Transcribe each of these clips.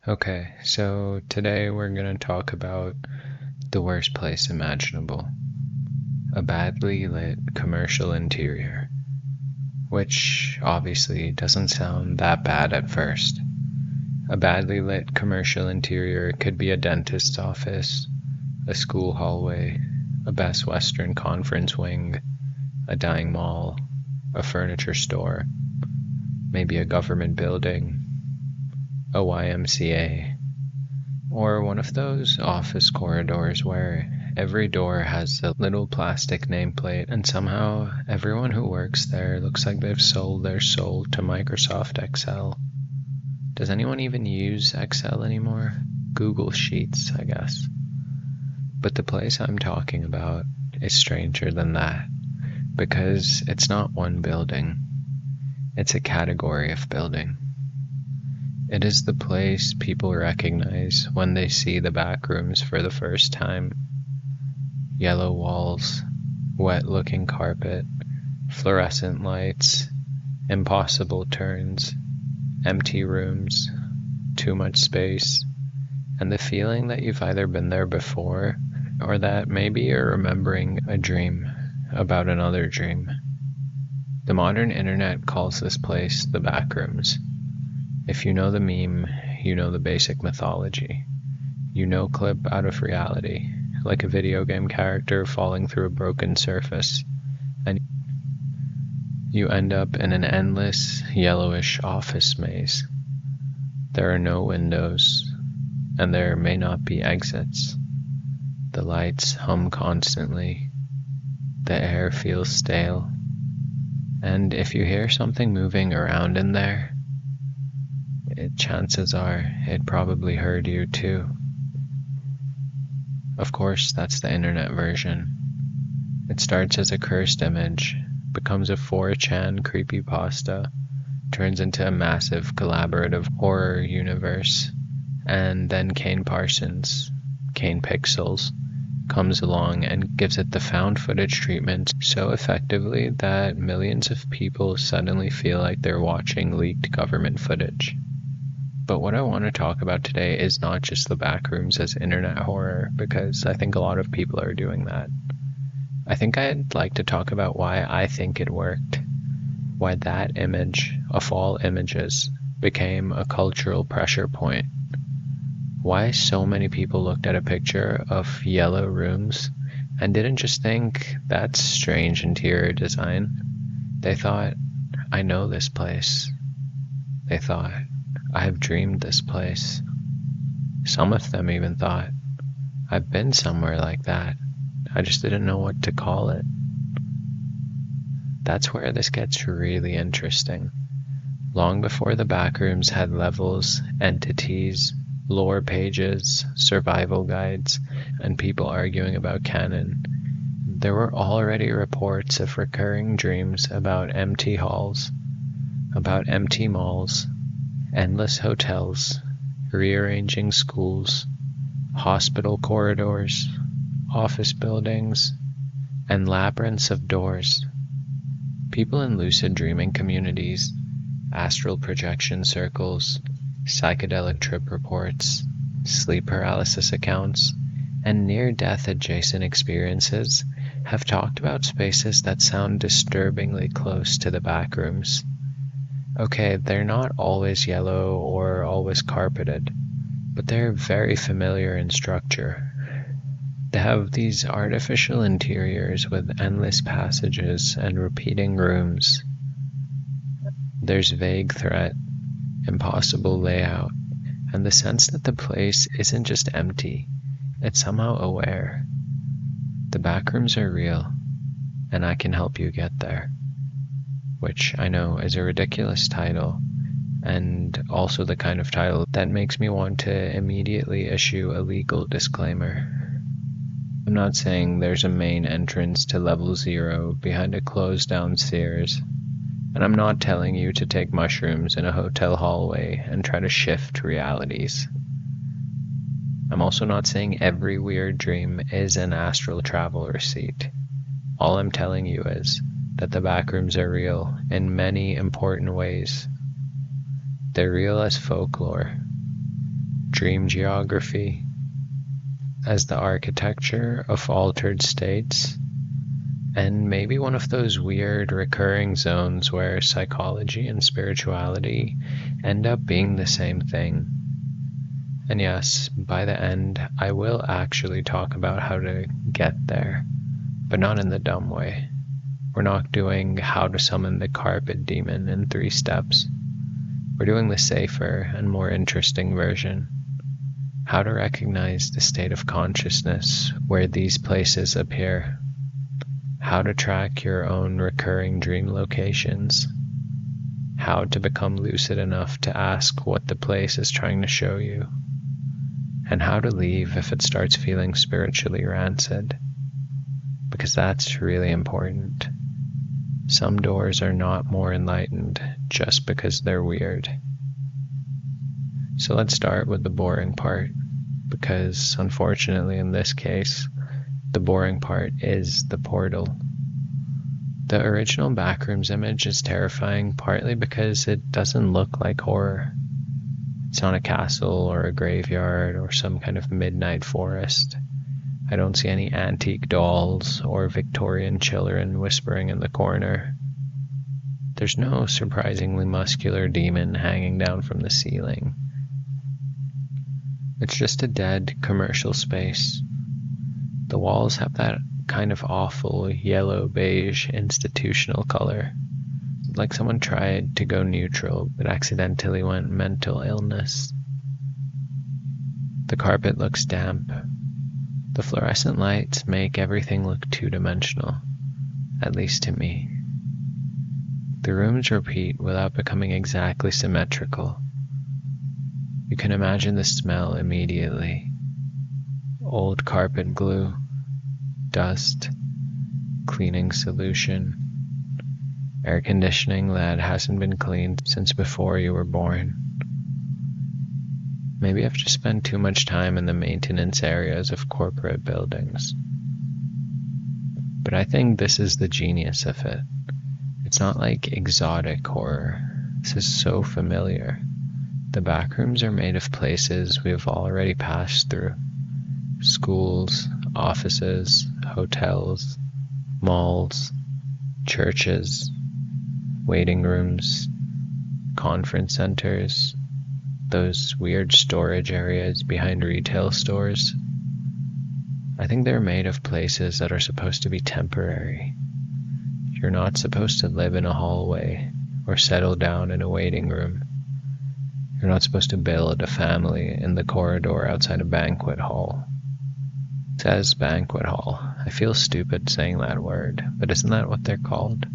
Okay, so today we're going to talk about the worst place imaginable. A badly lit commercial interior. Which obviously doesn't sound that bad at first. A badly lit commercial interior could be a dentist's office, a school hallway, a Best Western conference wing, a dying mall, a furniture store, maybe a government building, a YMCA, or one of those office corridors where every door has a little plastic nameplate and somehow everyone who works there looks like they've sold their soul to Microsoft Excel. Does anyone even use Excel anymore? Google Sheets, I guess. But the place I'm talking about is stranger than that, because it's not one building. It's a category of building. It is the place people recognize when they see the Backrooms for the first time. Yellow walls, wet-looking carpet, fluorescent lights, impossible turns, empty rooms, too much space, and the feeling that you've either been there before or that maybe you're remembering a dream about another dream. The modern internet calls this place the Backrooms. If you know the meme, you know the basic mythology. You know clip out of reality, like a video game character falling through a broken surface, and you end up in an endless, yellowish office maze. There are no windows, and there may not be exits. The lights hum constantly. The air feels stale. And if you hear something moving around in there, chances are it probably heard you too. Of course, that's the internet version. It starts as a cursed image, becomes a 4chan creepypasta, turns into a massive collaborative horror universe, and then Kane Pixels, comes along and gives it the found footage treatment so effectively that millions of people suddenly feel like they're watching leaked government footage. But what I want to talk about today is not just the Backrooms as internet horror, because I think a lot of people are doing that. I think I'd like to talk about why I think it worked. Why that image, of all images, became a cultural pressure point. Why so many people looked at a picture of yellow rooms and didn't just think, that's strange interior design. They thought, I know this place. They thought, I have dreamed this place. Some of them even thought, I've been somewhere like that. I just didn't know what to call it. That's where this gets really interesting. Long before the Backrooms had levels, entities, lore pages, survival guides, and people arguing about canon, there were already reports of recurring dreams about empty halls, about empty malls, endless hotels, rearranging schools, hospital corridors, office buildings, and labyrinths of doors. People in lucid dreaming communities, astral projection circles, psychedelic trip reports, sleep paralysis accounts, and near-death adjacent experiences have talked about spaces that sound disturbingly close to the Backrooms. Okay, they're not always yellow or always carpeted, but they're very familiar in structure. They have these artificial interiors with endless passages and repeating rooms. There's vague threat, impossible layout, and the sense that the place isn't just empty, it's somehow aware. The Backrooms are real, and I can help you get there. Which I know is a ridiculous title, and also the kind of title that makes me want to immediately issue a legal disclaimer. I'm not saying there's a main entrance to level 0 behind a closed down stairs, and I'm not telling you to take mushrooms in a hotel hallway and try to shift realities. I'm also not saying every weird dream is an astral travel receipt. All I'm telling you is that the Backrooms are real in many important ways. They're real as folklore. dream geography as the architecture of altered states, and maybe one of those weird recurring zones where psychology and spirituality end up being the same thing. And yes, by the end, I will actually talk about how to get there, but not in the dumb way. We're not doing how to summon the carpet demon in 3 steps. We're doing the safer and more interesting version. How to recognize the state of consciousness where these places appear. How to track your own recurring dream locations. How to become lucid enough to ask what the place is trying to show you. And how to leave if it starts feeling spiritually rancid. Because that's really important. Some doors are not more enlightened just because they're weird. So let's start with the boring part, because unfortunately in this case, the boring part is the portal. The original Backrooms image is terrifying partly because it doesn't look like horror. It's not a castle or a graveyard or some kind of midnight forest. I don't see any antique dolls or Victorian children whispering in the corner. There's no surprisingly muscular demon hanging down from the ceiling. It's just a dead commercial space. The walls have that kind of awful yellow-beige institutional color, like someone tried to go neutral but accidentally went mental illness. The carpet looks damp. The fluorescent lights make everything look two-dimensional, at least to me. The rooms repeat without becoming exactly symmetrical. You can imagine the smell immediately. Old carpet glue, dust, cleaning solution, air conditioning that hasn't been cleaned since before you were born. Maybe I've just spent too much time in the maintenance areas of corporate buildings. But I think this is the genius of it. It's not like exotic horror. This is so familiar. The Backrooms are made of places we've already passed through. Schools, offices, hotels, malls, churches, waiting rooms, conference centers, those weird storage areas behind retail stores. I think they're made of places that are supposed to be temporary. You're not supposed to live in a hallway or settle down in a waiting room. You're not supposed to build a family in the corridor outside a banquet hall. It says banquet hall. I feel stupid saying that word, but isn't that what they're called?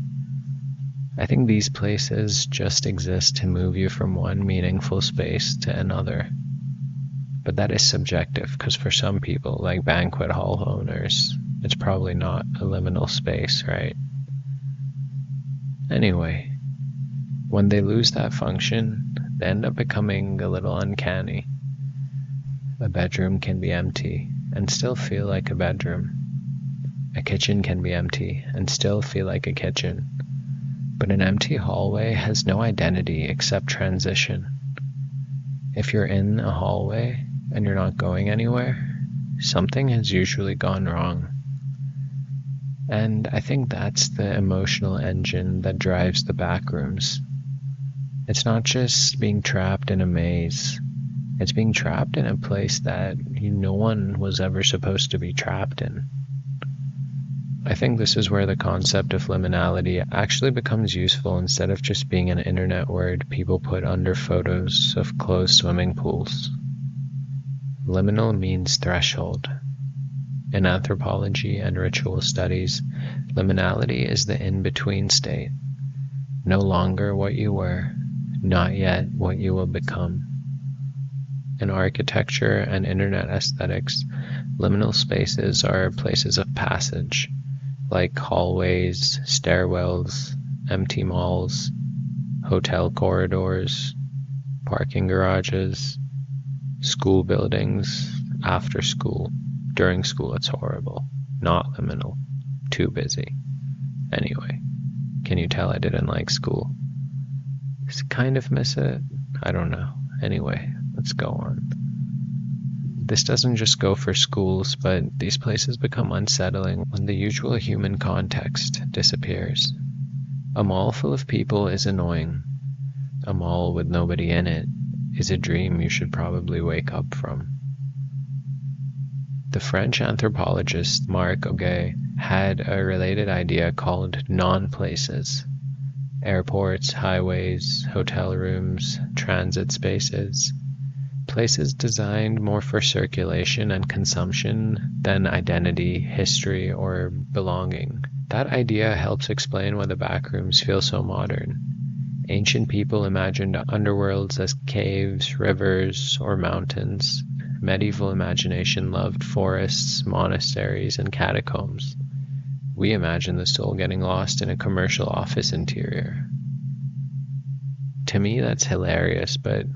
I think these places just exist to move you from one meaningful space to another. But that is subjective, because for some people, like banquet hall owners, it's probably not a liminal space, right? Anyway, when they lose that function, they end up becoming a little uncanny. A bedroom can be empty and still feel like a bedroom. A kitchen can be empty and still feel like a kitchen. But an empty hallway has no identity except transition. If you're in a hallway and you're not going anywhere, something has usually gone wrong. And I think that's the emotional engine that drives the Backrooms. It's not just being trapped in a maze. It's being trapped in a place that no one was ever supposed to be trapped in. I think this is where the concept of liminality actually becomes useful instead of just being an internet word people put under photos of closed swimming pools. Liminal means threshold. In anthropology and ritual studies, liminality is the in-between state. No longer what you were, not yet what you will become. In architecture and internet aesthetics, liminal spaces are places of passage, like hallways, stairwells, empty malls, hotel corridors, parking garages, school buildings, after school. During school it's horrible. Not liminal. Too busy. Anyway, can you tell I didn't like school? Just kind of miss it? I don't know. Anyway, let's go on. This doesn't just go for schools, but these places become unsettling when the usual human context disappears. A mall full of people is annoying. A mall with nobody in it is a dream you should probably wake up from. The French anthropologist Marc Auger had a related idea called non-places. Airports, highways, hotel rooms, transit spaces. Places designed more for circulation and consumption than identity, history, or belonging. That idea helps explain why the backrooms feel so modern. Ancient people imagined underworlds as caves, rivers, or mountains. Medieval imagination loved forests, monasteries, and catacombs. We imagine the soul getting lost in a commercial office interior. To me, that's hilarious, but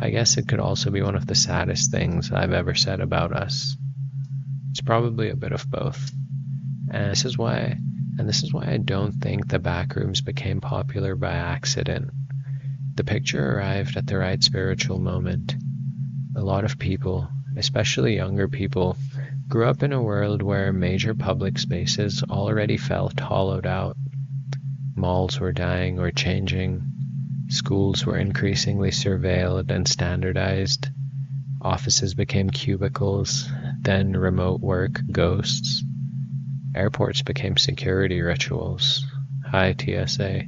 I guess it could also be one of the saddest things I've ever said about us. It's probably a bit of both. And this is why I don't think the backrooms became popular by accident. The picture arrived at the right spiritual moment. A lot of people, especially younger people, grew up in a world where major public spaces already felt hollowed out. Malls were dying or changing. Schools were increasingly surveilled and standardized. Offices became cubicles, then remote work ghosts. Airports became security rituals. High TSA.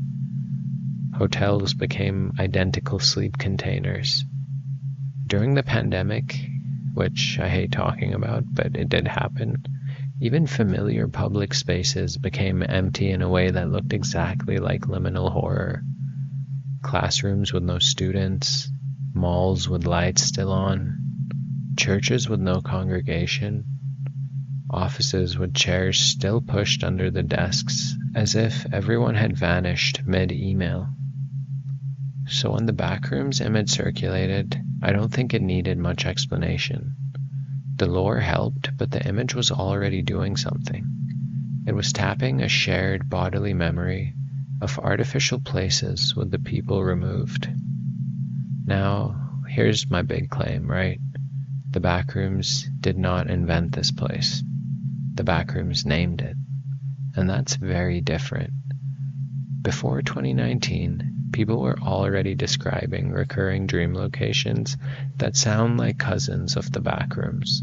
Hotels became identical sleep containers. During the pandemic, which I hate talking about, but it did happen, even familiar public spaces became empty in a way that looked exactly like liminal horror. Classrooms with no students, malls with lights still on, churches with no congregation, offices with chairs still pushed under the desks, as if everyone had vanished mid-email. So when the backrooms image circulated, I don't think it needed much explanation. The lore helped, but the image was already doing something. It was tapping a shared bodily memory of artificial places with the people removed. Now, here's my big claim, right? The backrooms did not invent this place. The backrooms named it. And that's very different. Before 2019, people were already describing recurring dream locations that sound like cousins of the backrooms.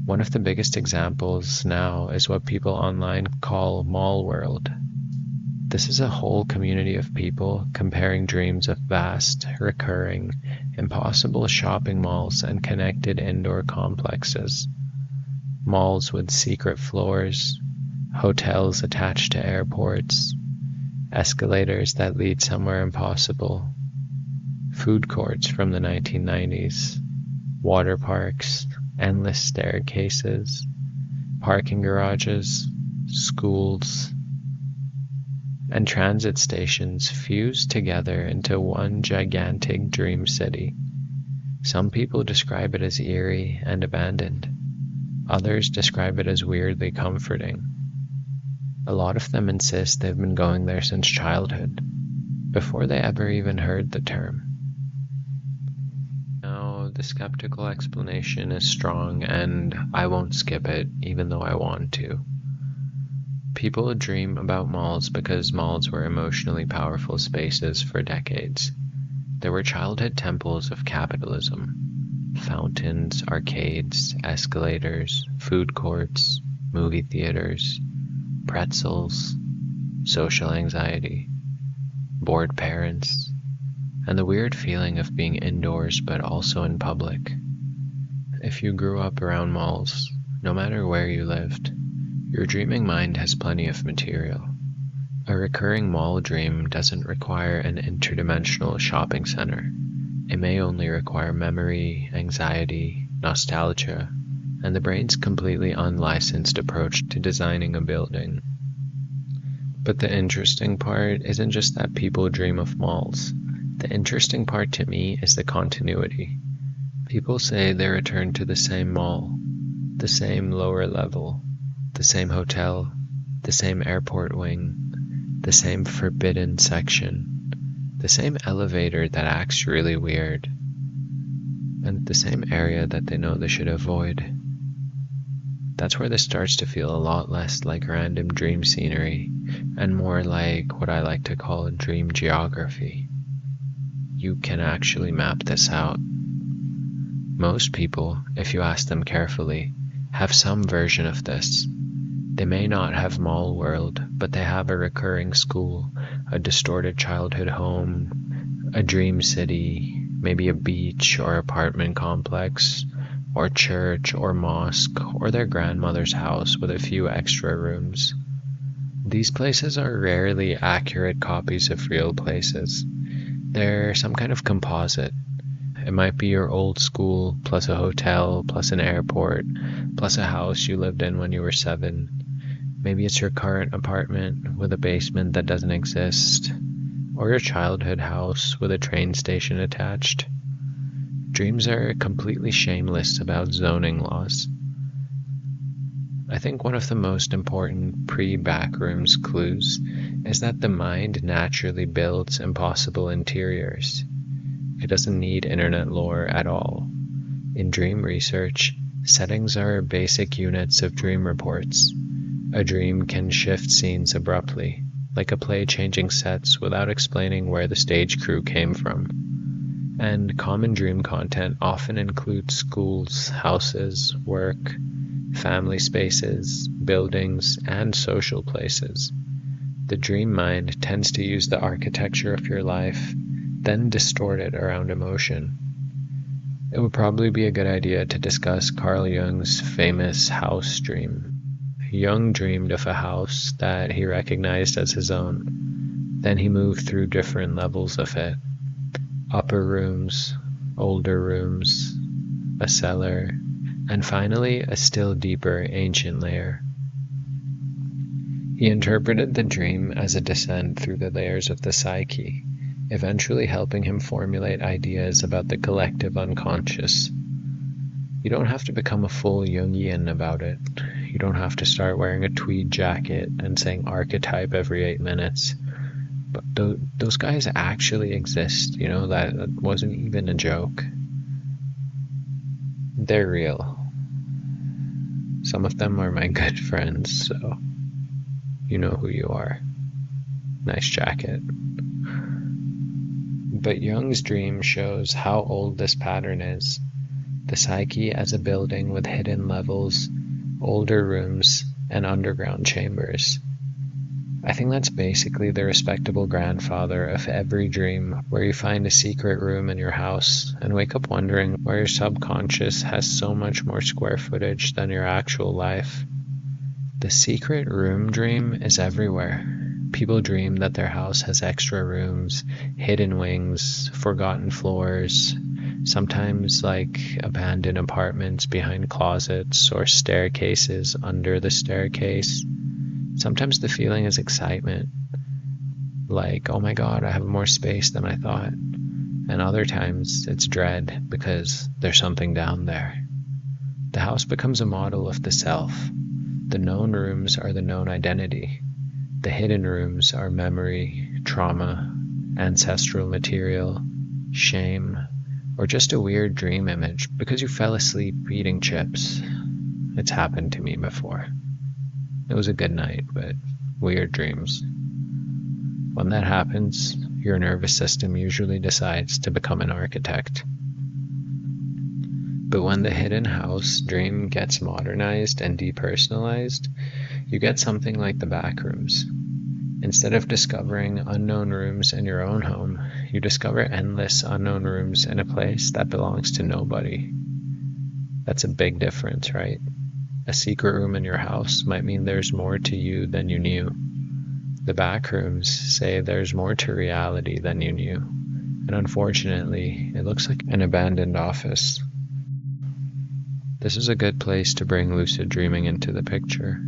One of the biggest examples now is what people online call mall world. This is a whole community of people comparing dreams of vast, recurring, impossible shopping malls and connected indoor complexes. Malls with secret floors, hotels attached to airports, escalators that lead somewhere impossible, food courts from the 1990s, water parks, endless staircases, parking garages, schools, and transit stations fused together into one gigantic dream city. Some people describe it as eerie and abandoned. Others describe it as weirdly comforting. A lot of them insist they've been going there since childhood, before they ever even heard the term. Now, the skeptical explanation is strong, and I won't skip it, even though I want to. People dream about malls because malls were emotionally powerful spaces for decades. They were childhood temples of capitalism. Fountains, arcades, escalators, food courts, movie theaters, pretzels, social anxiety, bored parents, and the weird feeling of being indoors but also in public. If you grew up around malls, no matter where you lived, your dreaming mind has plenty of material. A recurring mall dream doesn't require an interdimensional shopping center. It may only require memory, anxiety, nostalgia, and the brain's completely unlicensed approach to designing a building. But the interesting part isn't just that people dream of malls. The interesting part to me is the continuity. People say they return to the same mall, the same lower level, the same hotel, the same airport wing, the same forbidden section, the same elevator that acts really weird. and the same area that they know they should avoid. That's where this starts to feel a lot less like random dream scenery and more like what I like to call dream geography. You can actually map this out. Most people, if you ask them carefully, have some version of this. They may not have mall world, but they have a recurring school, a distorted childhood home, a dream city, maybe a beach or apartment complex, or church or mosque, or their grandmother's house with a few extra rooms. These places are rarely accurate copies of real places. They're some kind of composite. It might be your old school, plus a hotel, plus an airport, plus a house you lived in when you were 7. Maybe it's your current apartment with a basement that doesn't exist, or your childhood house with a train station attached. Dreams are completely shameless about zoning laws. I think one of the most important pre-Backrooms clues is that the mind naturally builds impossible interiors. It doesn't need internet lore at all. In dream research, settings are basic units of dream reports. A dream can shift scenes abruptly, like a play changing sets without explaining where the stage crew came from. And common dream content often includes schools, houses, work, family spaces, buildings, and social places. The dream mind tends to use the architecture of your life, then distort it around emotion. It would probably be a good idea to discuss Carl Jung's famous house dream. Jung dreamed of a house that he recognized as his own. Then he moved through different levels of it. Upper rooms, older rooms, a cellar, and finally a still deeper ancient layer. He interpreted the dream as a descent through the layers of the psyche, eventually helping him formulate ideas about the collective unconscious. You don't have to become a full Jungian about it. You don't have to start wearing a tweed jacket and saying archetype every 8 minutes. But those guys actually exist, that wasn't even a joke. They're real. Some of them are my good friends, so you know who you are. Nice jacket. But Jung's dream shows how old this pattern is. The psyche as a building with hidden levels, older rooms, and underground chambers. I think that's basically the respectable grandfather of every dream, where you find a secret room in your house and wake up wondering why your subconscious has so much more square footage than your actual life. The secret room dream is everywhere. People dream that their house has extra rooms, hidden wings, forgotten floors, sometimes like abandoned apartments behind closets or staircases under the staircase. Sometimes the feeling is excitement, like, oh my god, I have more space than I thought. And other times it's dread because there's something down there. The house becomes a model of the self. The known rooms are the known identity. The hidden rooms are memory, trauma, ancestral material, shame, or just a weird dream image because you fell asleep eating chips. It's happened to me before. It was a good night, but weird dreams. When that happens, your nervous system usually decides to become an architect. But when the hidden house dream gets modernized and depersonalized, you get something like the Backrooms. Instead of discovering unknown rooms in your own home, you discover endless unknown rooms in a place that belongs to nobody. That's a big difference, right? A secret room in your house might mean there's more to you than you knew. The Backrooms say there's more to reality than you knew. And unfortunately, it looks like an abandoned office. This is a good place to bring lucid dreaming into the picture.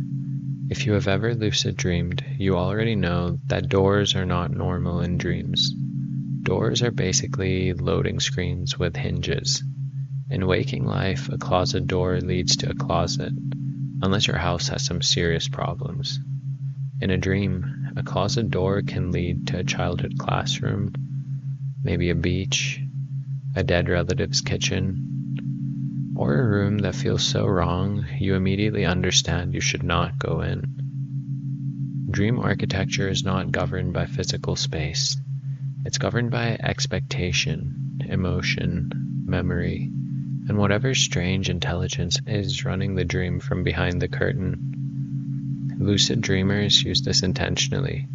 If you have ever lucid dreamed, you already know that doors are not normal in dreams. Doors are basically loading screens with hinges. In waking life, a closet door leads to a closet, unless your house has some serious problems. In a dream, a closet door can lead to a childhood classroom, maybe a beach, a dead relative's kitchen, or a room that feels so wrong you immediately understand you should not go in. Dream architecture is not governed by physical space. It's governed by expectation, emotion, memory, and whatever strange intelligence is running the dream from behind the curtain. Lucid dreamers use this intentionally.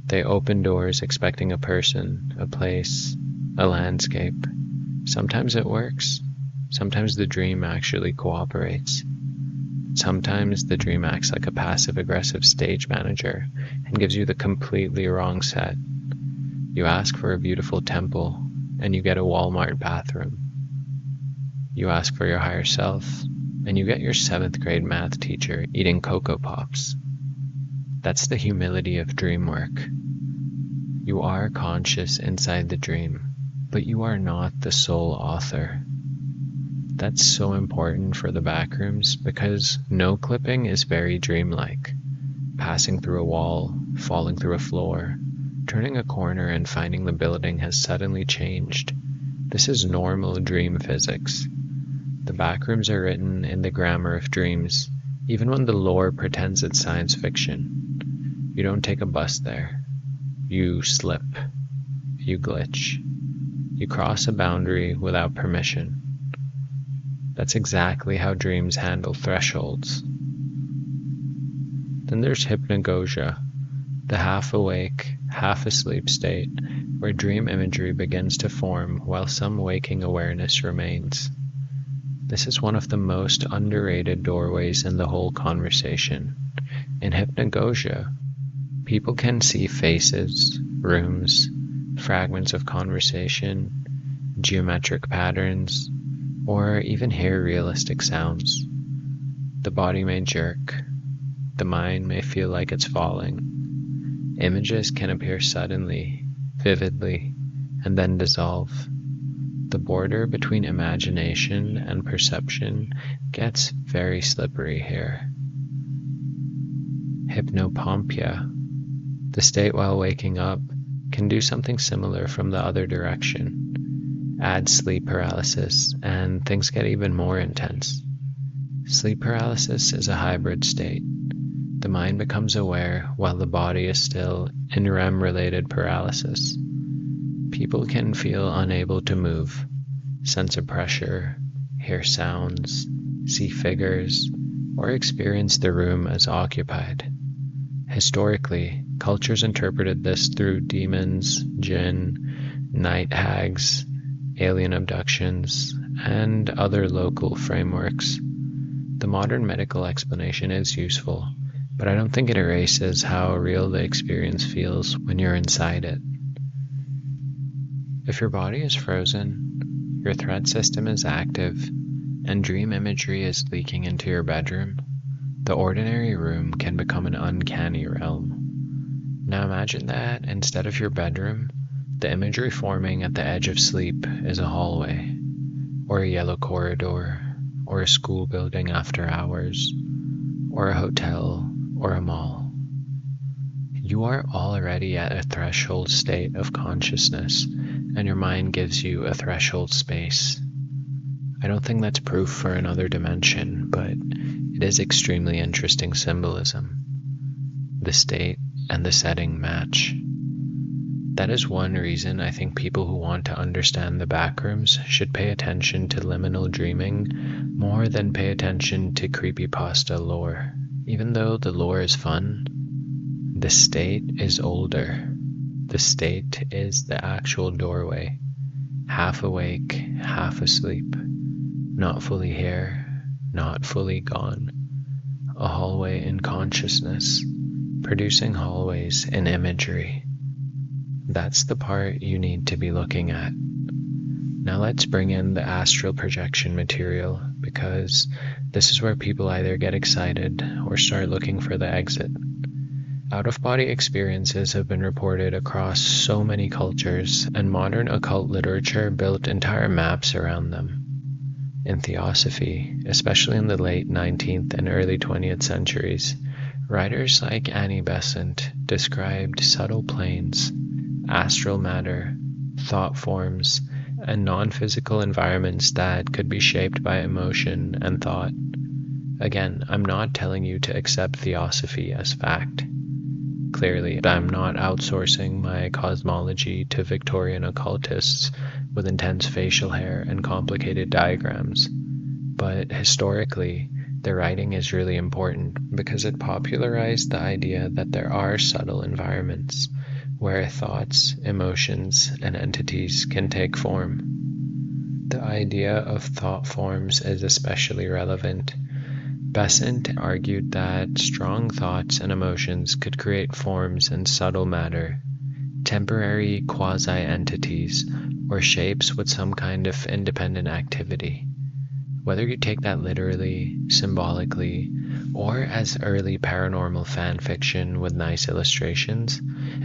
They open doors expecting a person, a place, a landscape. Sometimes it works. Sometimes the dream actually cooperates. Sometimes the dream acts like a passive-aggressive stage manager and gives you the completely wrong set. You ask for a beautiful temple, and you get a Walmart bathroom. You ask for your higher self, and you get your 7th grade math teacher eating Cocoa Pops. That's the humility of dream work. You are conscious inside the dream, but you are not the sole author. That's so important for the Backrooms because no clipping is very dreamlike. Passing through a wall, falling through a floor, turning a corner and finding the building has suddenly changed. This is normal dream physics. The Backrooms are written in the grammar of dreams, even when the lore pretends it's science fiction. You don't take a bus there. You slip. You glitch. You cross a boundary without permission. That's exactly how dreams handle thresholds. Then there's hypnagogia, the half-awake, half-asleep state where dream imagery begins to form while some waking awareness remains. This is one of the most underrated doorways in the whole conversation. In hypnagogia, people can see faces, rooms, fragments of conversation, geometric patterns, or even hear realistic sounds. The body may jerk. The mind may feel like it's falling. Images can appear suddenly, vividly, and then dissolve. The border between imagination and perception gets very slippery here. Hypnopompia, the state while waking up, can do something similar from the other direction. Add sleep paralysis, and things get even more intense. Sleep paralysis is a hybrid state. The mind becomes aware while the body is still in REM-related paralysis. People can feel unable to move, sense a pressure, hear sounds, see figures, or experience the room as occupied. Historically, cultures interpreted this through demons, jinn, night hags, alien abductions, and other local frameworks. The modern medical explanation is useful, but I don't think it erases how real the experience feels when you're inside it. If your body is frozen, your threat system is active, and dream imagery is leaking into your bedroom, the ordinary room can become an uncanny realm. Now imagine that instead of your bedroom, the imagery forming at the edge of sleep is a hallway, or a yellow corridor, or a school building after hours, or a hotel, or a mall. You are already at a threshold state of consciousness, and your mind gives you a threshold space. I don't think that's proof for another dimension, but it is extremely interesting symbolism. The state and the setting match. That is one reason I think people who want to understand the Backrooms should pay attention to liminal dreaming more than pay attention to creepypasta lore. Even though the lore is fun, the state is older. The state is the actual doorway, half awake, half asleep, not fully here, not fully gone. A hallway in consciousness, producing hallways in imagery. That's the part you need to be looking at. Now let's bring in the astral projection material, because this is where people either get excited or start looking for the exit. Out-of-body experiences have been reported across so many cultures, and modern occult literature built entire maps around them. In Theosophy, especially in the late 19th and early 20th centuries, writers like Annie Besant described subtle planes, astral matter, thought forms, and non-physical environments that could be shaped by emotion and thought. Again, I'm not telling you to accept theosophy as fact. Clearly, I'm not outsourcing my cosmology to Victorian occultists with intense facial hair and complicated diagrams. But historically, the writing is really important because it popularized the idea that there are subtle environments where thoughts, emotions, and entities can take form. The idea of thought forms is especially relevant. Besant argued that strong thoughts and emotions could create forms in subtle matter, temporary quasi-entities, or shapes with some kind of independent activity. Whether you take that literally, symbolically, or as early paranormal fan fiction with nice illustrations,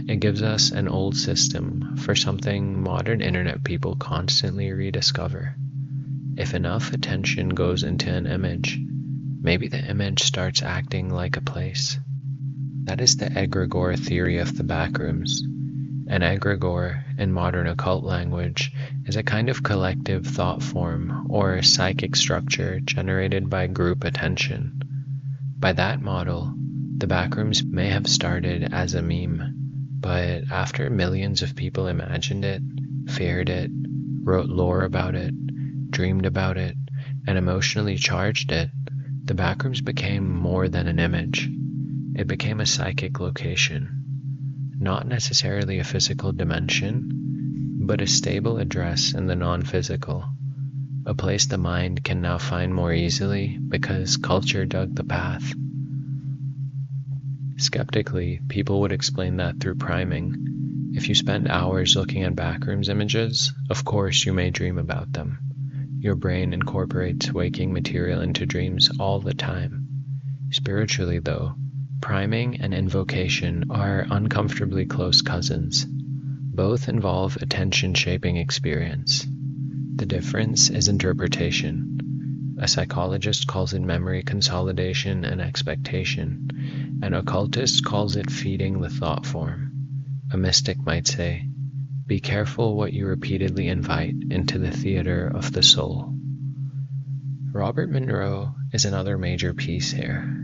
it gives us an old system for something modern internet people constantly rediscover. If enough attention goes into an image, maybe the image starts acting like a place. That is the egregore theory of the Backrooms. An egregore, in modern occult language, is a kind of collective thought form or psychic structure generated by group attention. By that model, the Backrooms may have started as a meme, but after millions of people imagined it, feared it, wrote lore about it, dreamed about it, and emotionally charged it, the Backrooms became more than an image. It became a psychic location. Not necessarily a physical dimension, but a stable address in the non-physical, a place the mind can now find more easily because culture dug the path. Skeptically, people would explain that through priming. If you spend hours looking at Backrooms images, of course you may dream about them. Your brain incorporates waking material into dreams all the time. Spiritually, though, priming and invocation are uncomfortably close cousins. Both involve attention-shaping experience. The difference is interpretation. A psychologist calls it memory consolidation and expectation. An occultist calls it feeding the thought form. A mystic might say, "Be careful what you repeatedly invite into the theater of the soul." Robert Monroe is another major piece here.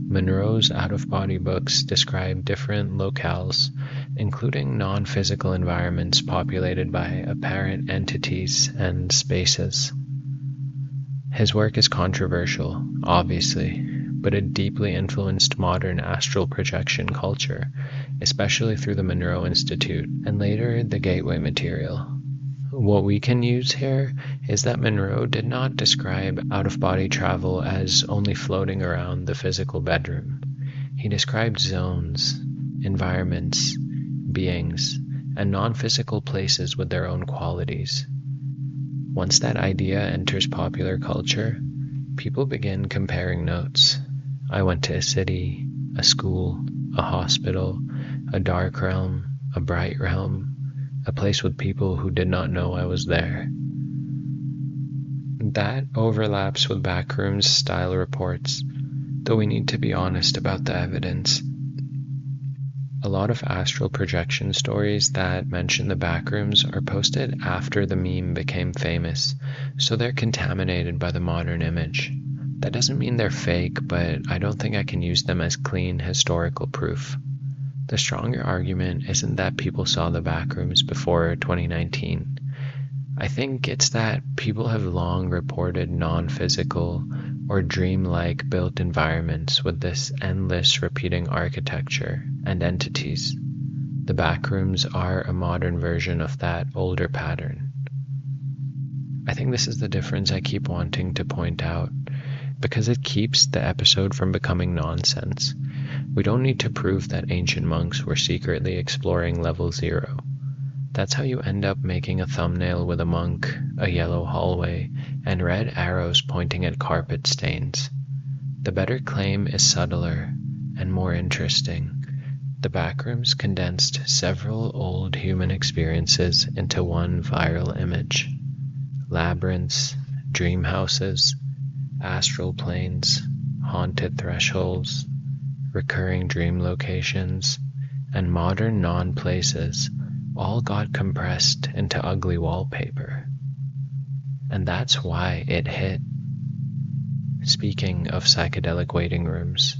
Monroe's out-of-body books describe different locales, including non-physical environments populated by apparent entities and spaces. His work is controversial, obviously, but it deeply influenced modern astral projection culture, especially through the Monroe Institute and later the Gateway material. What we can use here is that Monroe did not describe out-of-body travel as only floating around the physical bedroom. He described zones, environments, beings, and non-physical places with their own qualities. Once that idea enters popular culture, people begin comparing notes. I went to a city, a school, a hospital, a dark realm, a bright realm, a place with people who did not know I was there. That overlaps with Backrooms style reports, though we need to be honest about the evidence. A lot of astral projection stories that mention the Backrooms are posted after the meme became famous, so they're contaminated by the modern image. That doesn't mean they're fake, but I don't think I can use them as clean historical proof. The stronger argument isn't that people saw the Backrooms before 2019. I think it's that people have long reported non-physical or dream-like built environments with this endless repeating architecture and entities. The Backrooms are a modern version of that older pattern. I think this is the difference I keep wanting to point out, because it keeps the episode from becoming nonsense. We don't need to prove that ancient monks were secretly exploring level 0. That's how you end up making a thumbnail with a monk, a yellow hallway, and red arrows pointing at carpet stains. The better claim is subtler and more interesting. The Backrooms condensed several old human experiences into one viral image. Labyrinths, dream houses, astral planes, haunted thresholds, recurring dream locations, and modern non-places all got compressed into ugly wallpaper. And that's why it hit. Speaking of psychedelic waiting rooms,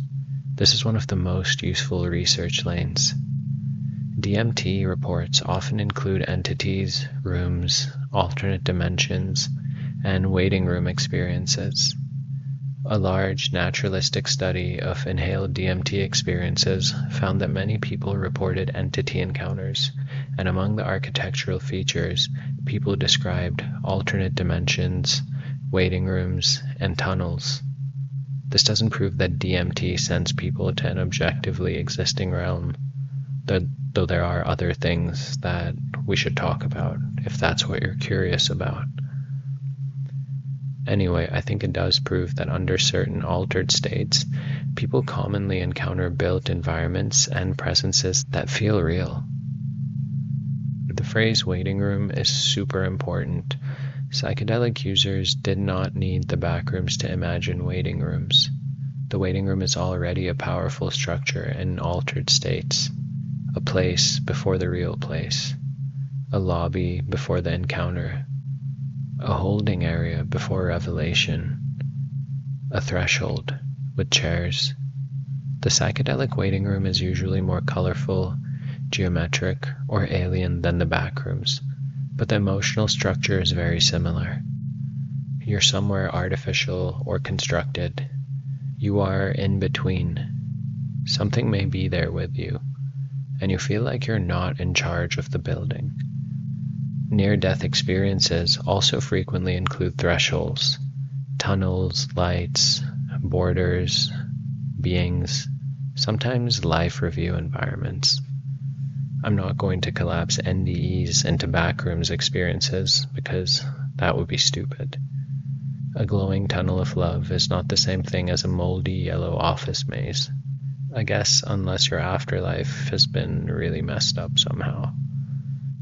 this is one of the most useful research lanes. DMT reports often include entities, rooms, alternate dimensions, and waiting room experiences. A large naturalistic study of inhaled DMT experiences found that many people reported entity encounters, and among the architectural features, people described alternate dimensions, waiting rooms, and tunnels. This doesn't prove that DMT sends people to an objectively existing realm, though there are other things that we should talk about if that's what you're curious about. Anyway, I think it does prove that under certain altered states, people commonly encounter built environments and presences that feel real. The phrase waiting room is super important. Psychedelic users did not need the backrooms to imagine waiting rooms. The waiting room is already a powerful structure in altered states. A place before the real place. A lobby before the encounter. A holding area before revelation. A threshold with chairs. The psychedelic waiting room is usually more colorful, geometric, or alien than the backrooms, but the emotional structure is very similar. You're somewhere artificial or constructed. You are in between. Something may be there with you, and you feel like you're not in charge of the building. Near-death experiences also frequently include thresholds, tunnels, lights, borders, beings, sometimes life review environments. I'm not going to collapse NDEs into backrooms experiences because that would be stupid. A glowing tunnel of love is not the same thing as a moldy yellow office maze. I guess unless your afterlife has been really messed up somehow.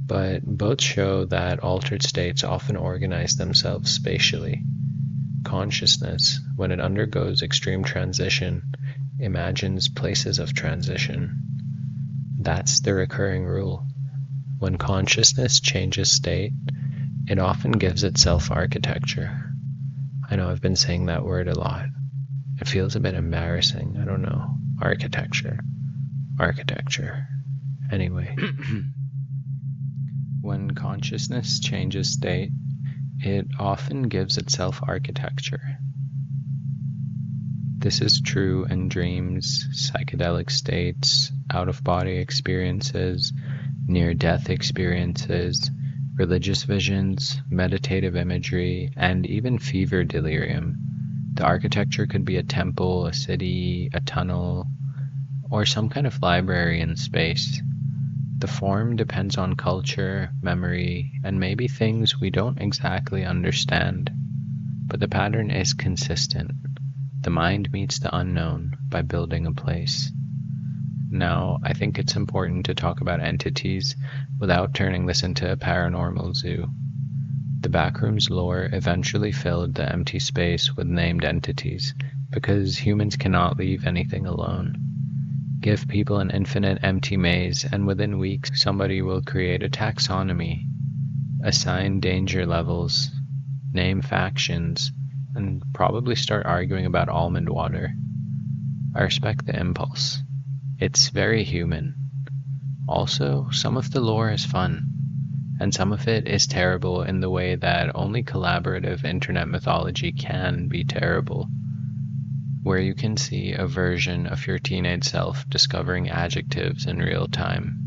But both show that altered states often organize themselves spatially. Consciousness, when it undergoes extreme transition, imagines places of transition. That's the recurring rule. When consciousness changes state, it often gives itself architecture. I know I've been saying that word a lot. It feels a bit embarrassing, I don't know. Architecture. Anyway. When consciousness changes state, it often gives itself architecture. This is true in dreams, psychedelic states, out-of-body experiences, near-death experiences, religious visions, meditative imagery, and even fever delirium. The architecture could be a temple, a city, a tunnel, or some kind of library in space. The form depends on culture, memory, and maybe things we don't exactly understand. But the pattern is consistent. The mind meets the unknown by building a place. Now, I think it's important to talk about entities without turning this into a paranormal zoo. The Backrooms lore eventually filled the empty space with named entities because humans cannot leave anything alone. Give people an infinite empty maze, and within weeks somebody will create a taxonomy, assign danger levels, name factions, and probably start arguing about almond water. I respect the impulse. It's very human. Also, some of the lore is fun, and some of it is terrible in the way that only collaborative internet mythology can be terrible, where you can see a version of your teenage self discovering adjectives in real time.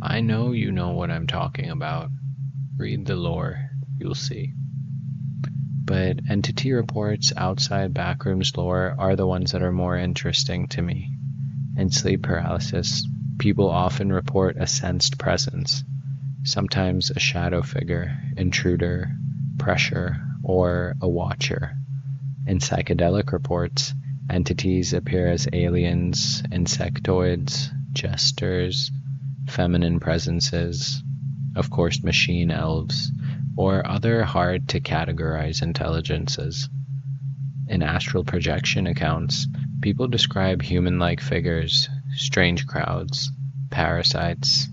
I know you know what I'm talking about. Read the lore, you'll see. But entity reports outside Backrooms lore are the ones that are more interesting to me. In sleep paralysis, people often report a sensed presence, sometimes a shadow figure, intruder, pressure, or a watcher. In psychedelic reports, entities appear as aliens, insectoids, jesters, feminine presences, of course machine elves, or other hard-to-categorize intelligences. In astral projection accounts, people describe human-like figures, strange crowds, parasites,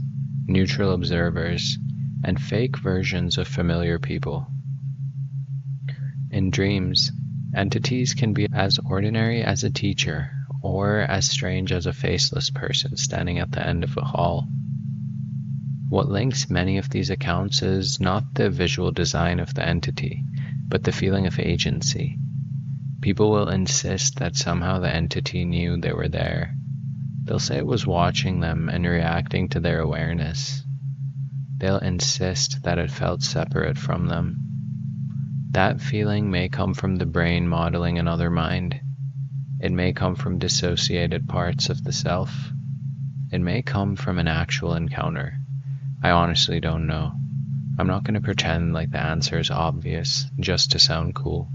neutral observers, and fake versions of familiar people. In dreams, entities can be as ordinary as a teacher or as strange as a faceless person standing at the end of a hall. What links many of these accounts is not the visual design of the entity, but the feeling of agency. People will insist that somehow the entity knew they were there. They'll say it was watching them and reacting to their awareness. They'll insist that it felt separate from them. That feeling may come from the brain modeling another mind. It may come from dissociated parts of the self. It may come from an actual encounter. I honestly don't know. I'm not going to pretend like the answer is obvious just to sound cool.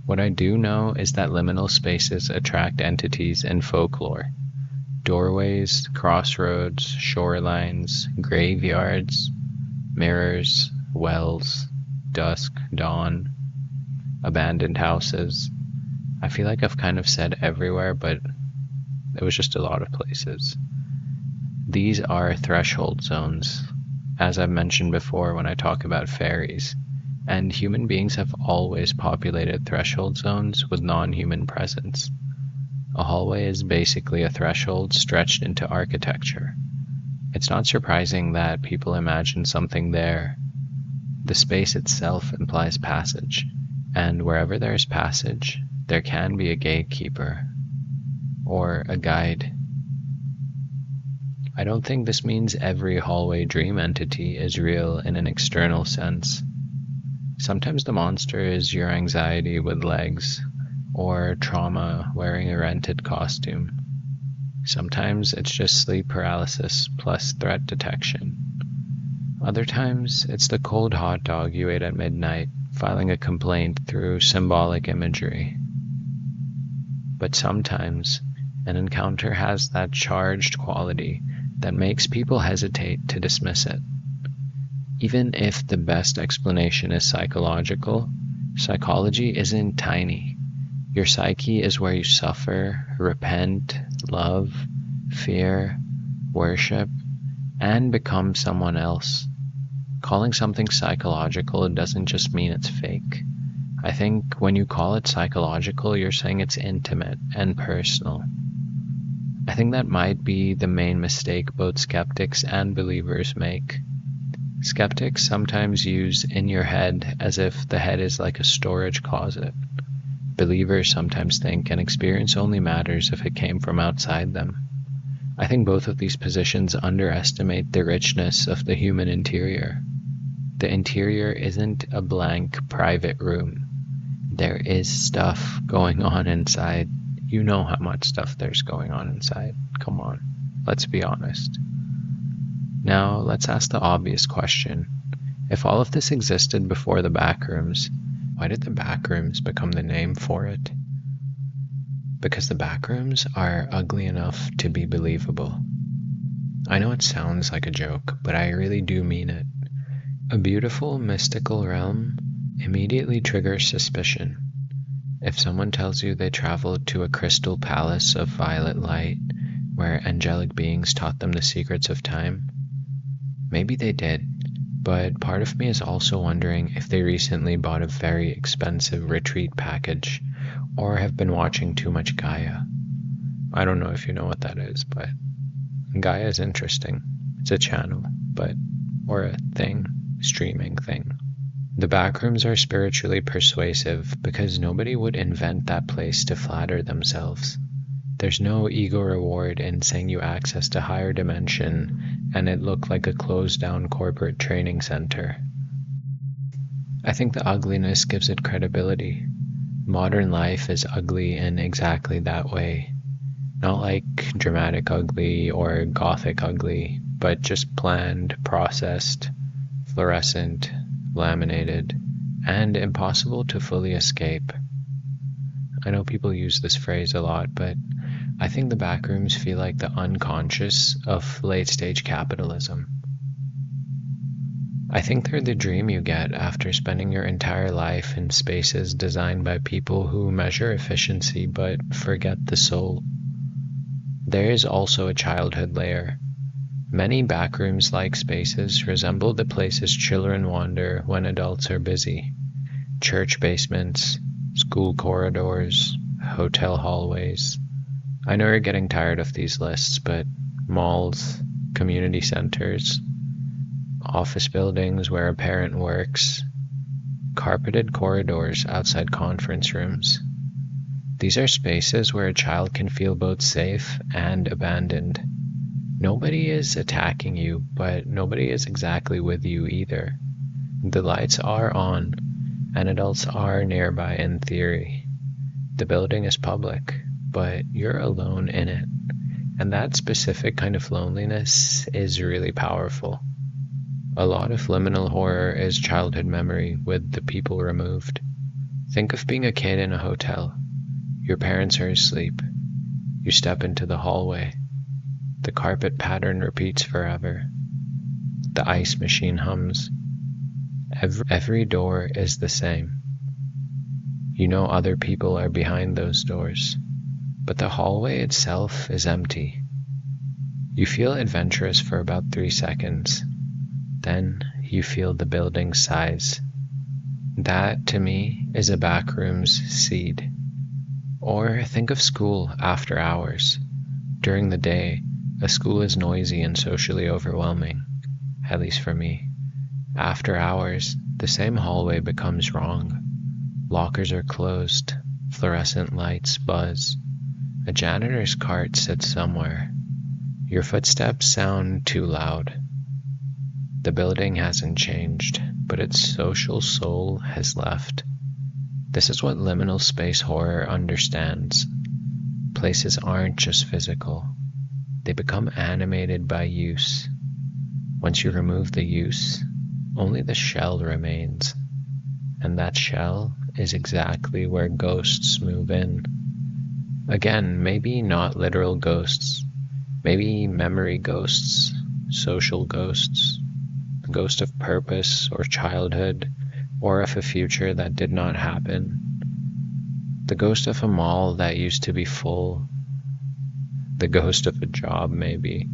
What I do know is that liminal spaces attract entities in folklore. Doorways, crossroads, shorelines, graveyards, mirrors, wells, dusk, dawn, abandoned houses. I feel like I've kind of said everywhere, but it was just a lot of places. These are threshold zones, as I've mentioned before when I talk about fairies, and human beings have always populated threshold zones with non-human presence. A hallway is basically a threshold stretched into architecture. It's not surprising that people imagine something there. The space itself implies passage, and wherever there's passage, there can be a gatekeeper or a guide. I don't think this means every hallway dream entity is real in an external sense. Sometimes the monster is your anxiety with legs, or trauma wearing a rented costume. Sometimes it's just sleep paralysis plus threat detection. Other times it's the cold hot dog you ate at midnight, filing a complaint through symbolic imagery. But sometimes an encounter has that charged quality that makes people hesitate to dismiss it. Even if the best explanation is psychological, psychology isn't tiny. Your psyche is where you suffer, repent, love, fear, worship, and become someone else. Calling something psychological doesn't just mean it's fake. I think when you call it psychological, you're saying it's intimate and personal. I think that might be the main mistake both skeptics and believers make. Skeptics sometimes use in your head as if the head is like a storage closet. Believers sometimes think an experience only matters if it came from outside them. I think both of these positions underestimate the richness of the human interior. The interior isn't a blank private room. There is stuff going on inside. You know how much stuff there's going on inside. Come on, let's be honest. Now, let's ask the obvious question. If all of this existed before the Backrooms, why did the Backrooms become the name for it? Because the Backrooms are ugly enough to be believable. I know it sounds like a joke, but I really do mean it. A beautiful, mystical realm immediately triggers suspicion. If someone tells you they traveled to a crystal palace of violet light, where angelic beings taught them the secrets of time, maybe they did, but part of me is also wondering if they recently bought a very expensive retreat package, or have been watching too much Gaia. I don't know if you know what that is, but Gaia is interesting. It's a channel, or a thing, streaming thing. The Backrooms are spiritually persuasive because nobody would invent that place to flatter themselves. There's no ego reward in saying you accessed a higher dimension and it looked like a closed-down corporate training center. I think the ugliness gives it credibility. Modern life is ugly in exactly that way. Not like dramatic ugly or gothic ugly, but just planned, processed, fluorescent, laminated, and impossible to fully escape. I know people use this phrase a lot, but I think the Backrooms feel like the unconscious of late-stage capitalism. I think they're the dream you get after spending your entire life in spaces designed by people who measure efficiency but forget the soul. There is also a childhood layer. Many Backrooms-like spaces resemble the places children wander when adults are busy. church basements, school corridors, hotel hallways. I know you're getting tired of these lists, but malls, community centers, office buildings where a parent works, carpeted corridors outside conference rooms. These are spaces where a child can feel both safe and abandoned. Nobody is attacking you, but nobody is exactly with you either. The lights are on, and adults are nearby in theory. The building is public, but you're alone in it. And that specific kind of loneliness is really powerful. A lot of liminal horror is childhood memory with the people removed. Think of being a kid in a hotel. Your parents are asleep. You step into the hallway. The carpet pattern repeats forever. The ice machine hums. Every door is the same. You know other people are behind those doors, but the hallway itself is empty. You feel adventurous for about 3 seconds. Then you feel the building's size. That, to me, is a Backrooms seed. Or think of school after hours. During the day, a school is noisy and socially overwhelming, at least for me. After hours, the same hallway becomes wrong. Lockers are closed, fluorescent lights buzz. A janitor's cart sits somewhere. Your footsteps sound too loud. The building hasn't changed, but its social soul has left. This is what liminal space horror understands. Places aren't just physical. They become animated by use. Once you remove the use, only the shell remains. And that shell is exactly where ghosts move in. Again, maybe not literal ghosts. Maybe memory ghosts, social ghosts, the ghost of purpose or childhood, or of a future that did not happen. The ghost of a mall that used to be full. The ghost of a job, maybe.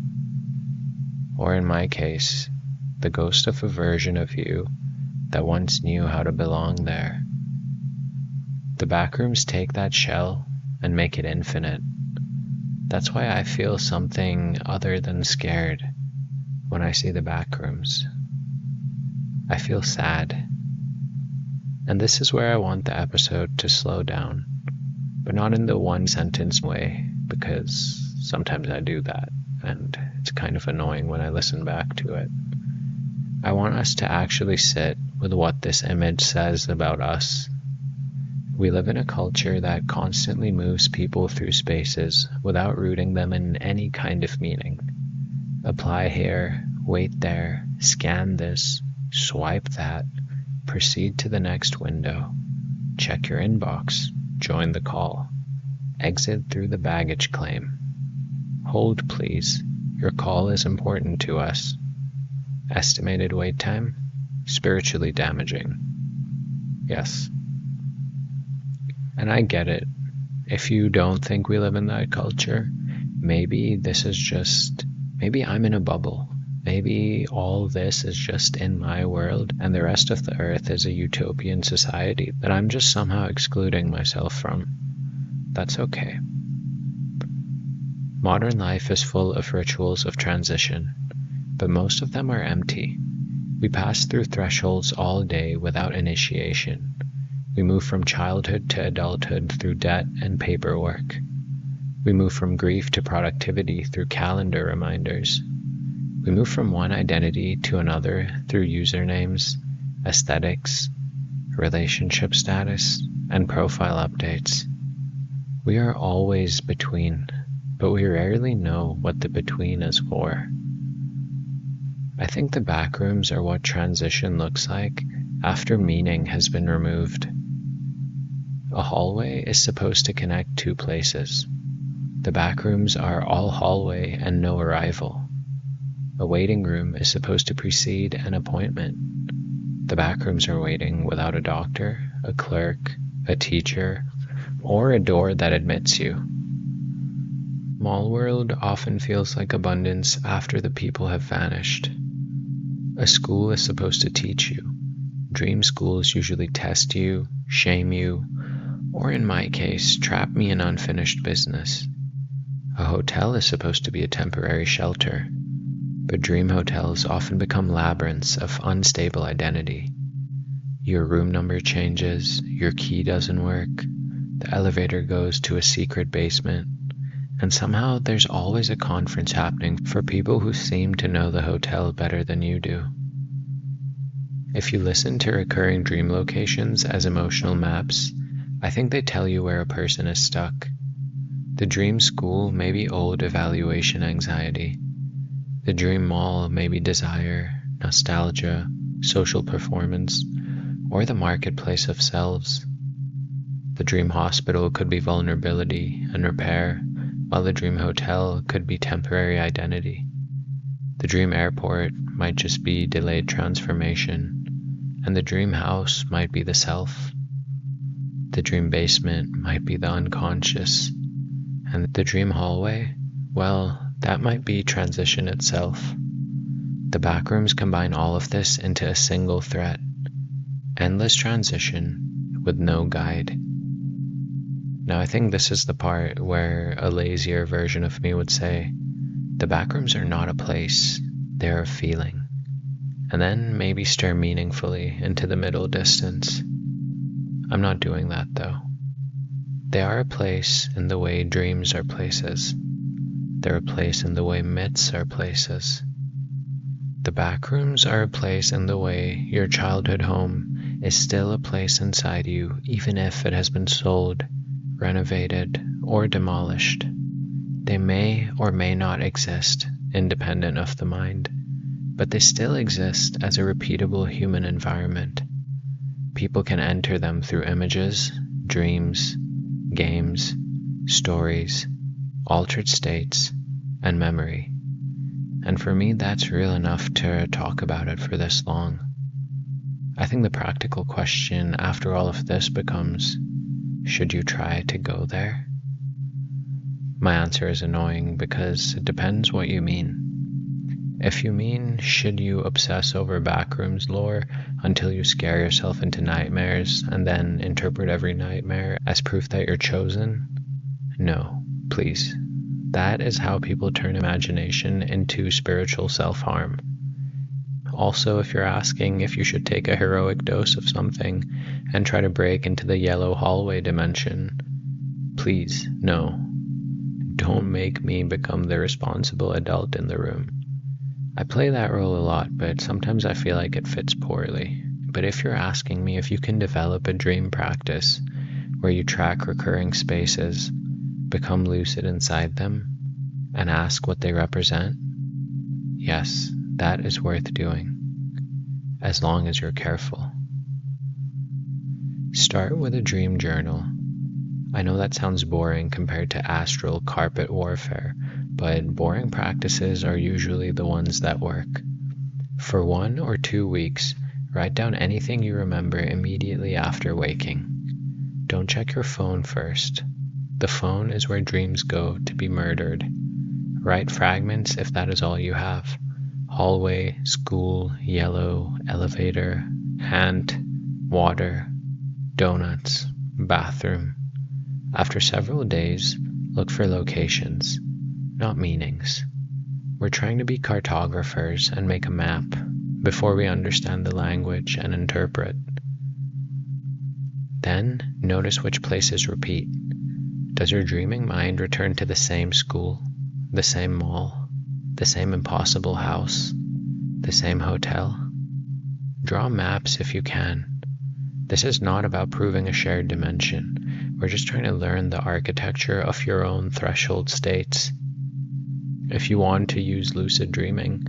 Or in my case, the ghost of a version of you that once knew how to belong there. The Backrooms take that shell and make it infinite. That's why I feel something other than scared when I see the Backrooms. I feel sad. And this is where I want the episode to slow down, but not in the one sentence way, because sometimes I do that, and it's kind of annoying when I listen back to it. I want us to actually sit with what this image says about us. We live in a culture that constantly moves people through spaces without rooting them in any kind of meaning. Apply here, wait there, scan this, swipe that, proceed to the next window, check your inbox, join the call, exit through the baggage claim. Hold, please. Your call is important to us. Estimated wait time? Spiritually damaging. Yes. And I get it. If you don't think we live in that culture, maybe I'm in a bubble. Maybe all this is just in my world, and the rest of the earth is a utopian society that I'm just somehow excluding myself from. That's okay. Modern life is full of rituals of transition, but most of them are empty. We pass through thresholds all day without initiation. We move from childhood to adulthood through debt and paperwork. We move from grief to productivity through calendar reminders. We move from one identity to another through usernames, aesthetics, relationship status, and profile updates. We are always between, but we rarely know what the between is for. I think the Backrooms are what transition looks like after meaning has been removed. A hallway is supposed to connect two places. The Backrooms are all hallway and no arrival. A waiting room is supposed to precede an appointment. The Backrooms are waiting without a doctor, a clerk, a teacher, or a door that admits you. Mall world often feels like abundance after the people have vanished. A school is supposed to teach you. dream schools usually test you, shame you, or in my case, trap me in unfinished business. A hotel is supposed to be a temporary shelter, but dream hotels often become labyrinths of unstable identity. Your room number changes, your key doesn't work, the elevator goes to a secret basement, and somehow there's always a conference happening for people who seem to know the hotel better than you do. If you listen to recurring dream locations as emotional maps, I think they tell you where a person is stuck. The dream school may be old evaluation anxiety. The dream mall may be desire, nostalgia, social performance, or the marketplace of selves. The dream hospital could be vulnerability and repair, while the dream hotel could be temporary identity. The dream airport might just be delayed transformation, and the dream house might be the self. The dream basement might be the unconscious, and the dream hallway, well, that might be transition itself. The Backrooms combine all of this into a single threat. Endless transition with no guide. Now I think this is the part where a lazier version of me would say, the Backrooms are not a place, they're a feeling. And then maybe stare meaningfully into the middle distance. I'm not doing that though. They are a place in the way dreams are places. They're a place in the way myths are places. The Backrooms are a place in the way your childhood home is still a place inside you, even if it has been sold, renovated, or demolished. They may or may not exist, independent of the mind, but they still exist as a repeatable human environment. People can enter them through images, dreams, games, stories, altered states, and memory. And for me, that's real enough to talk about it for this long. I think the practical question after all of this becomes, should you try to go there? My answer is annoying because it depends what you mean. If you mean, should you obsess over Backrooms lore until you scare yourself into nightmares and then interpret every nightmare as proof that you're chosen? No, please. That is how people turn imagination into spiritual self-harm. Also, if you're asking if you should take a heroic dose of something and try to break into the yellow hallway dimension, please, no. Don't make me become the responsible adult in the room. I play that role a lot, but sometimes I feel like it fits poorly. But if you're asking me if you can develop a dream practice where you track recurring spaces, become lucid inside them, and ask what they represent, yes, that is worth doing, as long as you're careful. Start with a dream journal. I know that sounds boring compared to astral carpet warfare, but boring practices are usually the ones that work. For 1 or 2 weeks, write down anything you remember immediately after waking. Don't check your phone first. The phone is where dreams go to be murdered. Write fragments if that is all you have. Hallway, school, yellow, elevator, hand, water, donuts, bathroom. After several days, look for locations, not meanings. We're trying to be cartographers and make a map before we understand the language and interpret. Then, notice which places repeat. Does your dreaming mind return to the same school, the same mall, the same impossible house, the same hotel? Draw maps if you can. This is not about proving a shared dimension. We're just trying to learn the architecture of your own threshold states. If you want to use lucid dreaming,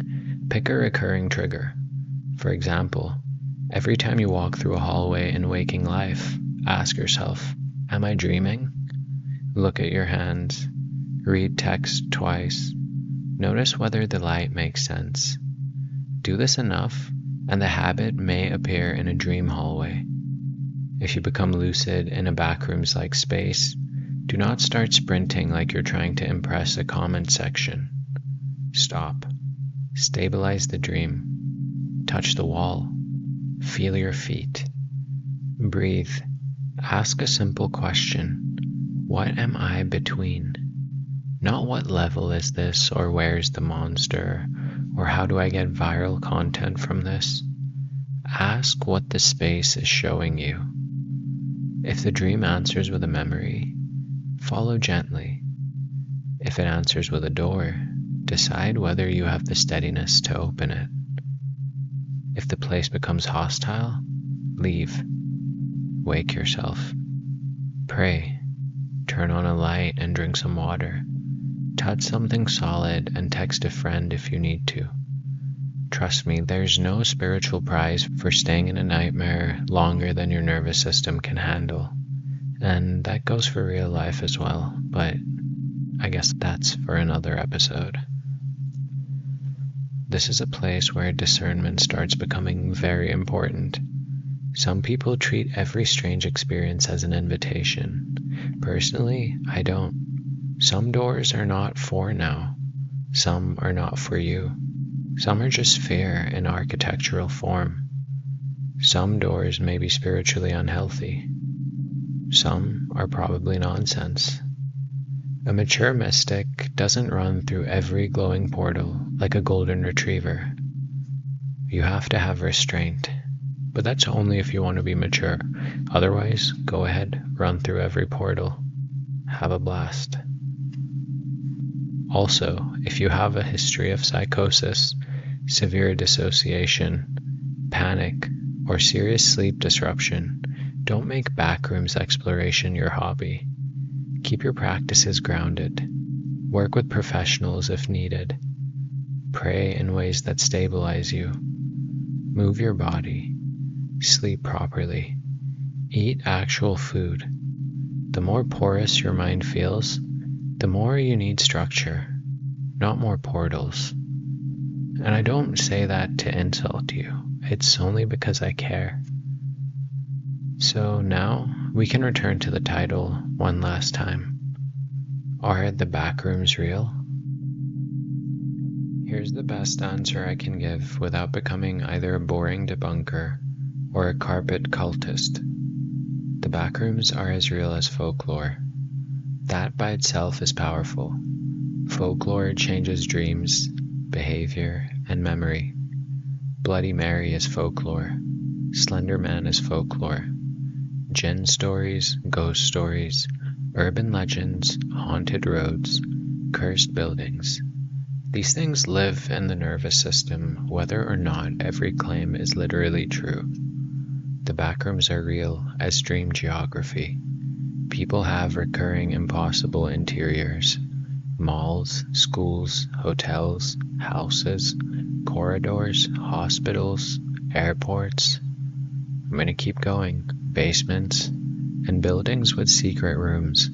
pick a recurring trigger. For example, every time you walk through a hallway in waking life, ask yourself, am I dreaming? Look at your hands. Read text twice. Notice whether the light makes sense. Do this enough, and the habit may appear in a dream hallway. If you become lucid in a Backrooms-like space, do not start sprinting like you're trying to impress a comment section. Stop. Stabilize the dream. Touch the wall. Feel your feet. Breathe. Ask a simple question. What am I between? Not what level is this, or where's the monster, or how do I get viral content from this? Ask what the space is showing you. If the dream answers with a memory, follow gently. If it answers with a door, decide whether you have the steadiness to open it. If the place becomes hostile, leave. Wake yourself. Pray. Turn on a light and drink some water. Touch something solid and text a friend if you need to. Trust me, there's no spiritual prize for staying in a nightmare longer than your nervous system can handle. And that goes for real life as well, but I guess that's for another episode. This is a place where discernment starts becoming very important. Some people treat every strange experience as an invitation. Personally, I don't. Some doors are not for now. Some are not for you. Some are just fear in architectural form. Some doors may be spiritually unhealthy. Some are probably nonsense. A mature mystic doesn't run through every glowing portal like a golden retriever. You have to have restraint, but that's only if you want to be mature. Otherwise, go ahead, run through every portal. Have a blast. Also, if you have a history of psychosis, severe dissociation, panic, or serious sleep disruption, don't make backrooms exploration your hobby. Keep your practices grounded. Work with professionals if needed. Pray in ways that stabilize you. Move your body. Sleep properly. Eat actual food. The more porous your mind feels, the more you need structure, not more portals. And I don't say that to insult you. It's only because I care. So now we can return to the title one last time. Are the backrooms real? Here's the best answer I can give without becoming either a boring debunker or a carpet cultist. The backrooms are as real as folklore. That by itself is powerful. Folklore changes dreams, behavior, and memory. Bloody Mary is folklore. Slender Man is folklore. Djinn stories, ghost stories, urban legends, haunted roads, cursed buildings. These things live in the nervous system, whether or not every claim is literally true. The backrooms are real as dream geography. People have recurring impossible interiors. Malls, schools, hotels, houses, corridors, hospitals, airports. I'm going to keep going. Basements, and buildings with secret rooms.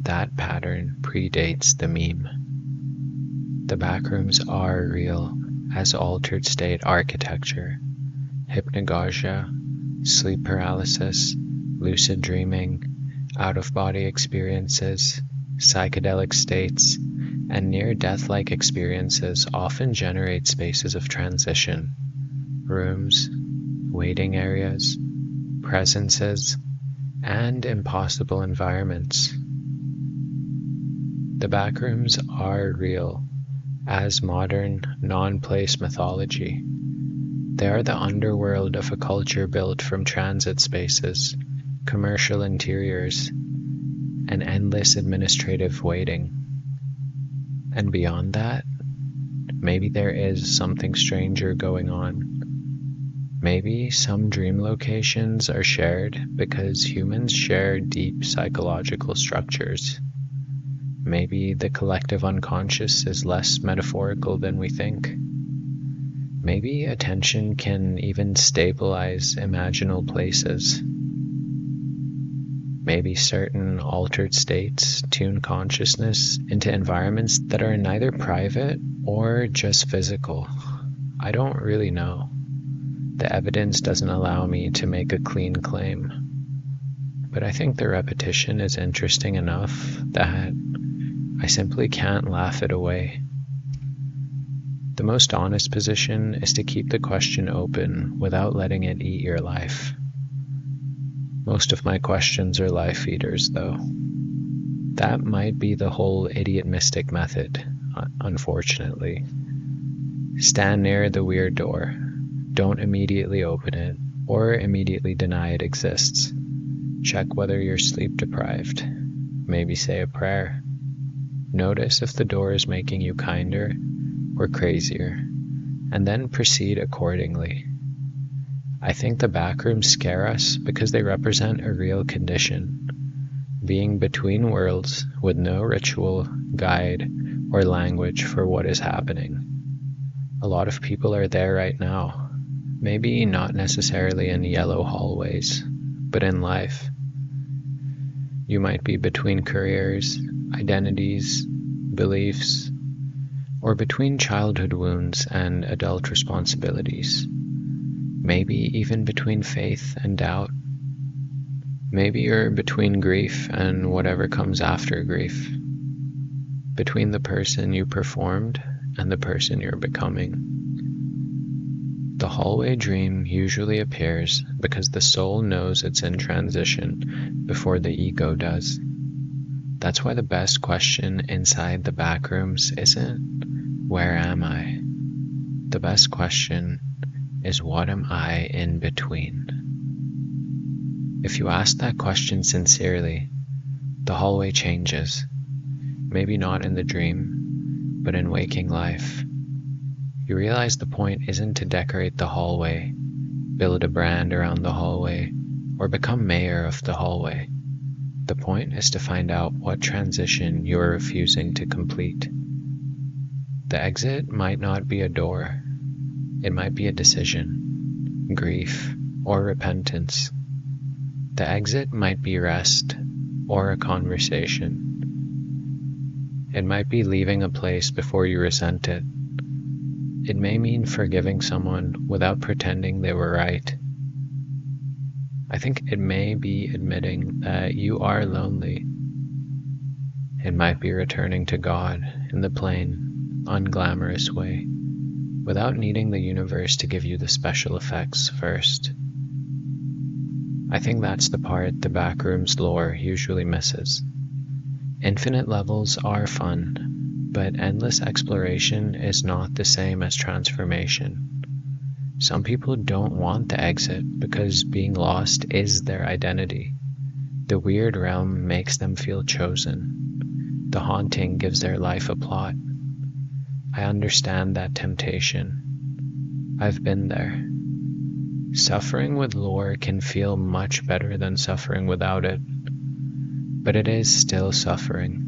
That pattern predates the meme. The backrooms are real as altered state architecture, hypnagogia, sleep paralysis, lucid dreaming, out-of-body experiences, psychedelic states, and near-death-like experiences often generate spaces of transition, rooms, waiting areas, presences, and impossible environments. The backrooms are real as modern, non-place mythology. They are the underworld of a culture built from transit spaces, commercial interiors, and endless administrative waiting. And beyond that, maybe there is something stranger going on. Maybe some dream locations are shared because humans share deep psychological structures. Maybe the collective unconscious is less metaphorical than we think. Maybe attention can even stabilize imaginal places. Maybe certain altered states tune consciousness into environments that are neither private or just physical. I don't really know. The evidence doesn't allow me to make a clean claim, but I think the repetition is interesting enough that I simply can't laugh it away. The most honest position is to keep the question open without letting it eat your life. Most of my questions are life eaters, though. That might be the whole idiot mystic method, unfortunately. Stand near the weird door. Don't immediately open it, or immediately deny it exists. Check whether you're sleep deprived. Maybe say a prayer. Notice if the door is making you kinder or crazier, and then proceed accordingly. I think the backrooms scare us because they represent a real condition, being between worlds with no ritual, guide, or language for what is happening. A lot of people are there right now, maybe not necessarily in yellow hallways, but in life. You might be between careers, identities, beliefs, or between childhood wounds and adult responsibilities. Maybe even between faith and doubt. Maybe you're between grief and whatever comes after grief. Between the person you performed and the person you're becoming. The hallway dream usually appears because the soul knows it's in transition before the ego does. That's why the best question inside the backrooms isn't, where am I? The best question is, what am I in between? If you ask that question sincerely, the hallway changes. Maybe not in the dream, but in waking life. You realize the point isn't to decorate the hallway, build a brand around the hallway, or become mayor of the hallway. The point is to find out what transition you are refusing to complete. The exit might not be a door. It might be a decision, grief, or repentance. The exit might be rest or a conversation. It might be leaving a place before you resent it. It may mean forgiving someone without pretending they were right. I think it may be admitting that you are lonely. It might be returning to God in the plain, unglamorous way, without needing the universe to give you the special effects first. I think that's the part the backrooms lore usually misses. Infinite levels are fun, but endless exploration is not the same as transformation. Some people don't want the exit because being lost is their identity. The weird realm makes them feel chosen. The haunting gives their life a plot. I understand that temptation. I've been there. Suffering with lore can feel much better than suffering without it, but it is still suffering.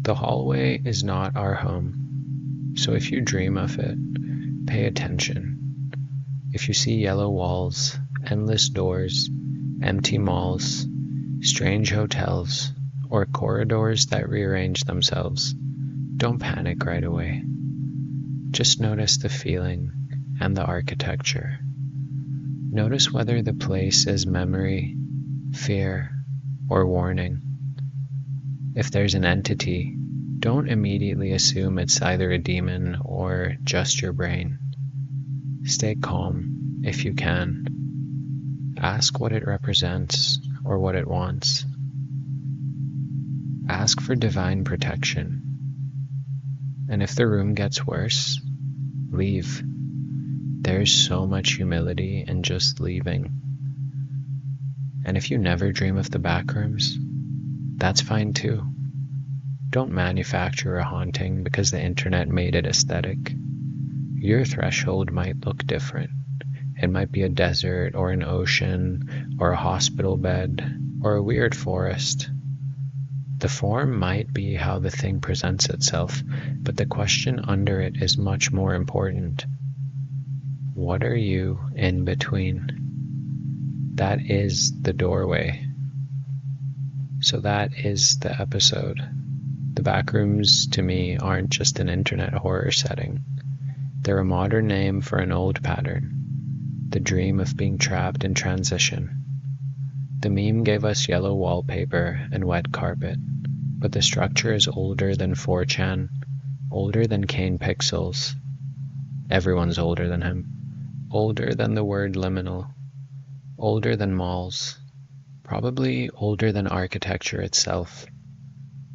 The hallway is not our home, so if you dream of it, pay attention. If you see yellow walls, endless doors, empty malls, strange hotels, or corridors that rearrange themselves, don't panic right away. Just notice the feeling and the architecture. Notice whether the place is memory, fear, or warning. If there's an entity, don't immediately assume it's either a demon or just your brain. Stay calm if you can. Ask what it represents or what it wants. Ask for divine protection. And if the room gets worse, leave. There's so much humility in just leaving. And if you never dream of the backrooms, that's fine too. Don't manufacture a haunting because the internet made it aesthetic. Your threshold might look different. It might be a desert or an ocean or a hospital bed or a weird forest. The form might be how the thing presents itself, but the question under it is much more important. What are you in between? That is the doorway. So that is the episode. The backrooms, to me, aren't just an internet horror setting. They're a modern name for an old pattern. The dream of being trapped in transition. The meme gave us yellow wallpaper and wet carpet, but the structure is older than 4chan, older than Kane Pixels. Everyone's older than him. Older than the word liminal. Older than malls. Probably older than architecture itself.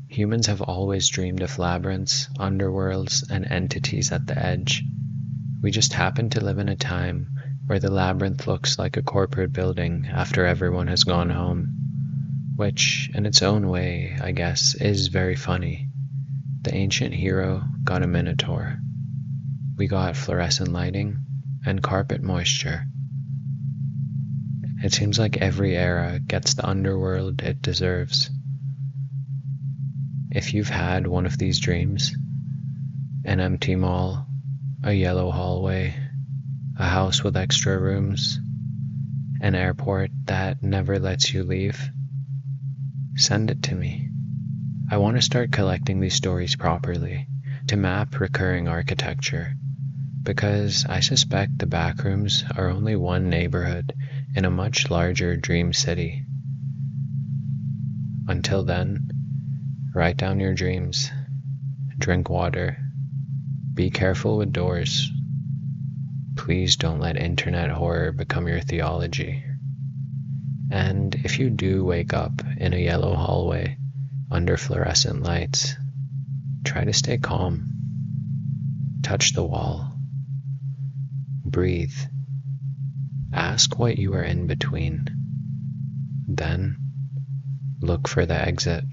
Humans have always dreamed of labyrinths, underworlds, and entities at the edge. We just happen to live in a time where the labyrinth looks like a corporate building after everyone has gone home. Which, in its own way, I guess, is very funny. The ancient hero got a minotaur. We got fluorescent lighting and carpet moisture. It seems like every era gets the underworld it deserves. If you've had one of these dreams, an empty mall, a yellow hallway, a house with extra rooms, an airport that never lets you leave, send it to me. I want to start collecting these stories properly, to map recurring architecture, because I suspect the Backrooms are only one neighborhood in a much larger dream city. Until then, write down your dreams, drink water, be careful with doors. Please don't let internet horror become your theology. And if you do wake up in a yellow hallway under fluorescent lights, try to stay calm. Touch the wall. Breathe. Ask what you are in between. Then, look for the exit.